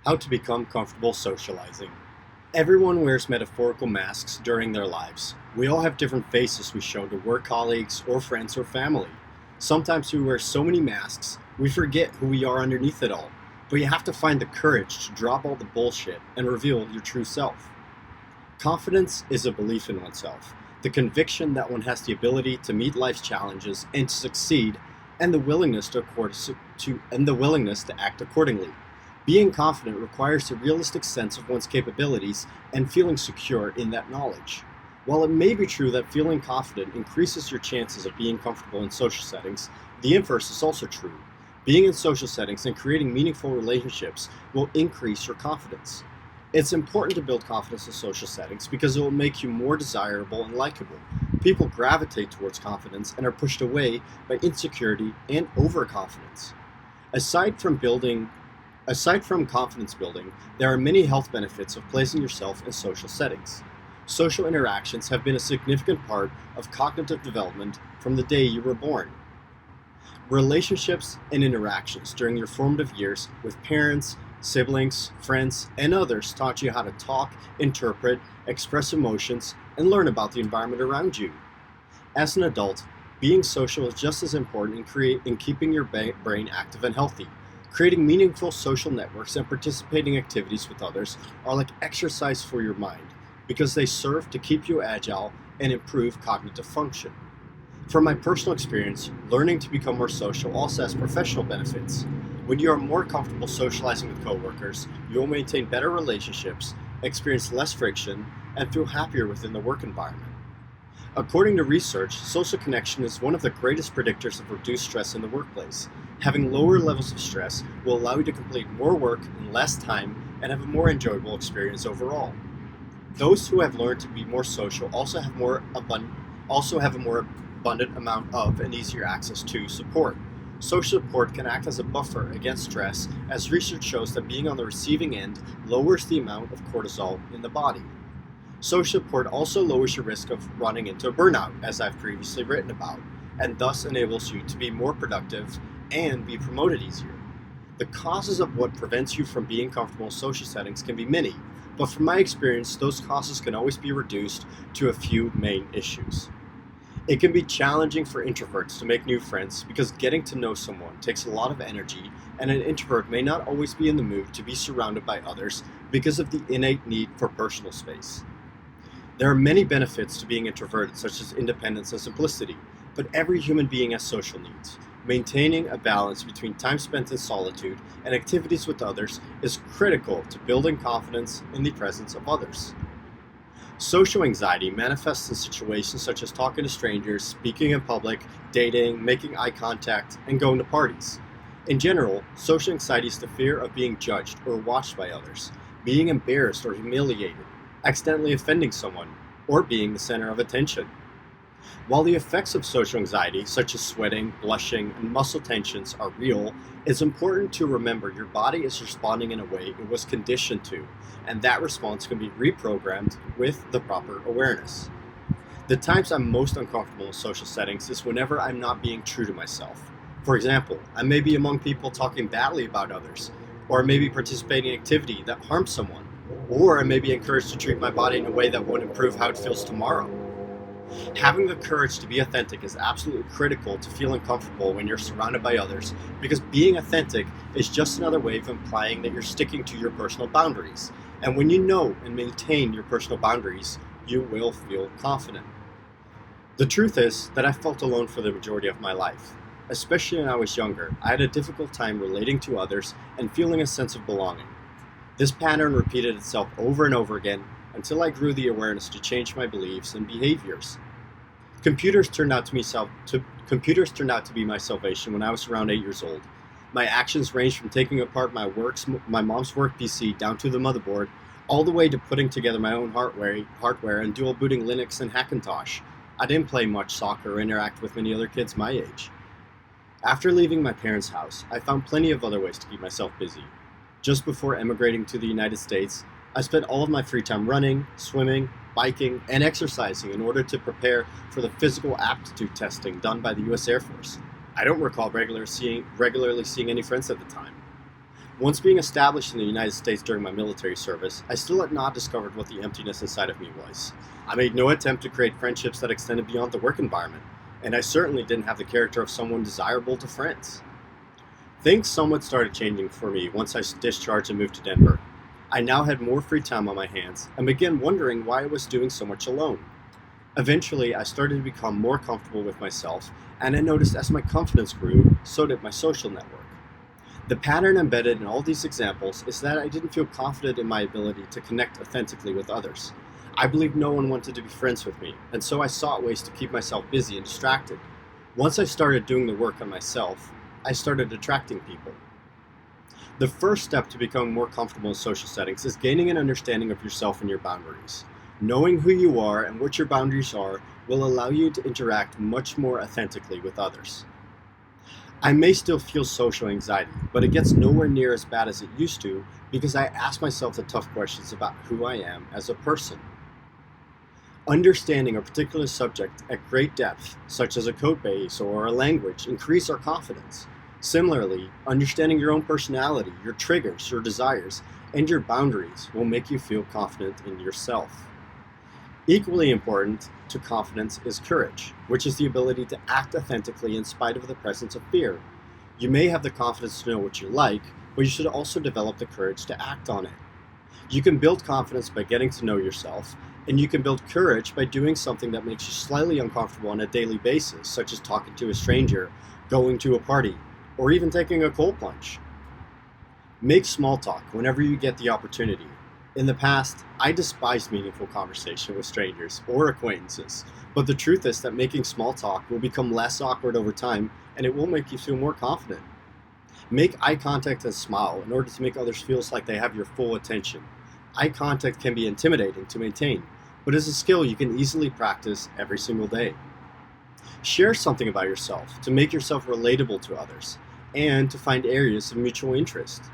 How to become comfortable socializing. Everyone wears metaphorical masks during their lives. We all have different faces we show to work colleagues or friends or family. Sometimes we wear so many masks, we forget who we are underneath it all. But you have to find the courage to drop all the bullshit and reveal your true self. Confidence is a belief in oneself, the conviction that one has the ability to meet life's challenges and to succeed, and the willingness to act accordingly. Being confident requires a realistic sense of one's capabilities and feeling secure in that knowledge. While it may be true that feeling confident increases your chances of being comfortable in social settings, the inverse is also true. Being in social settings and creating meaningful relationships will increase your confidence. It's important to build confidence in social settings because it will make you more desirable and likable. People gravitate towards confidence and are pushed away by insecurity and overconfidence. Aside from confidence building, there are many health benefits of placing yourself in social settings. Social interactions have been a significant part of cognitive development from the day you were born. Relationships and interactions during your formative years with parents, siblings, friends, and others taught you how to talk, interpret, express emotions, and learn about the environment around you. As an adult, being social is just as important in keeping your brain active and healthy. Creating meaningful social networks and participating in activities with others are like exercise for your mind because they serve to keep you agile and improve cognitive function. From my personal experience, learning to become more social also has professional benefits. When you are more comfortable socializing with coworkers, you will maintain better relationships, experience less friction, and feel happier within the work environment. According to research, social connection is one of the greatest predictors of reduced stress in the workplace. Having lower levels of stress will allow you to complete more work in less time and have a more enjoyable experience overall. Those who have learned to be more social also have a more abundant amount of and easier access to support. Social support can act as a buffer against stress, as research shows that being on the receiving end lowers the amount of cortisol in the body. Social support also lowers your risk of running into burnout, as I've previously written about, and thus enables you to be more productive and be promoted easier. The causes of what prevents you from being comfortable in social settings can be many, but from my experience, those causes can always be reduced to a few main issues. It can be challenging for introverts to make new friends because getting to know someone takes a lot of energy, and an introvert may not always be in the mood to be surrounded by others because of the innate need for personal space. There are many benefits to being introverted, such as independence and simplicity, but every human being has social needs. Maintaining a balance between time spent in solitude and activities with others is critical to building confidence in the presence of others. Social anxiety manifests in situations such as talking to strangers, speaking in public, dating, making eye contact, and going to parties. In general, social anxiety is the fear of being judged or watched by others, being embarrassed or humiliated, accidentally offending someone, or being the center of attention. While the effects of social anxiety, such as sweating, blushing, and muscle tensions, are real, it's important to remember your body is responding in a way it was conditioned to, and that response can be reprogrammed with the proper awareness. The times I'm most uncomfortable in social settings is whenever I'm not being true to myself. For example, I may be among people talking badly about others, or I may be participating in activity that harms someone, or I may be encouraged to treat my body in a way that won't improve how it feels tomorrow. Having the courage to be authentic is absolutely critical to feeling comfortable when you're surrounded by others, because being authentic is just another way of implying that you're sticking to your personal boundaries. And when you know and maintain your personal boundaries, you will feel confident. The truth is that I felt alone for the majority of my life. Especially when I was younger, I had a difficult time relating to others and feeling a sense of belonging. This pattern repeated itself over and over again until I grew the awareness to change my beliefs and behaviors. Computers turned out to be my salvation when I was around 8 years old. My actions ranged from taking apart my mom's work PC down to the motherboard, all the way to putting together my own hardware and dual booting Linux and Hackintosh. I didn't play much soccer or interact with many other kids my age. After leaving my parents' house, I found plenty of other ways to keep myself busy. Just before emigrating to the United States, I spent all of my free time running, swimming, biking, and exercising in order to prepare for the physical aptitude testing done by the U.S. Air Force. I don't recall regularly seeing any friends at the time. Once being established in the United States during my military service, I still had not discovered what the emptiness inside of me was. I made no attempt to create friendships that extended beyond the work environment, and I certainly didn't have the character of someone desirable to friends. Things somewhat started changing for me once I discharged and moved to Denver. I now had more free time on my hands and began wondering why I was doing so much alone. Eventually, I started to become more comfortable with myself, and I noticed as my confidence grew, so did my social network. The pattern embedded in all these examples is that I didn't feel confident in my ability to connect authentically with others. I believed no one wanted to be friends with me, and so I sought ways to keep myself busy and distracted. Once I started doing the work on myself, I started attracting people. The first step to becoming more comfortable in social settings is gaining an understanding of yourself and your boundaries. Knowing who you are and what your boundaries are will allow you to interact much more authentically with others. I may still feel social anxiety, but it gets nowhere near as bad as it used to because I ask myself the tough questions about who I am as a person. Understanding a particular subject at great depth, such as a code base or a language, increase our confidence. Similarly, understanding your own personality, your triggers, your desires, and your boundaries will make you feel confident in yourself. Equally important to confidence is courage, which is the ability to act authentically in spite of the presence of fear. You may have the confidence to know what you like, but you should also develop the courage to act on it. You can build confidence by getting to know yourself, and you can build courage by doing something that makes you slightly uncomfortable on a daily basis, such as talking to a stranger, going to a party, or even taking a cold plunge. Make small talk whenever you get the opportunity. In the past, I despised meaningful conversation with strangers or acquaintances, but the truth is that making small talk will become less awkward over time, and it will make you feel more confident. Make eye contact and smile in order to make others feel like they have your full attention. Eye contact can be intimidating to maintain, but is a skill you can easily practice every single day. Share something about yourself to make yourself relatable to others, and to find areas of mutual interest.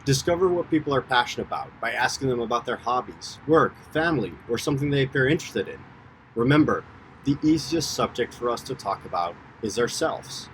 Discover what people are passionate about by asking them about their hobbies, work, family, or something they appear interested in. Remember, the easiest subject for us to talk about is ourselves.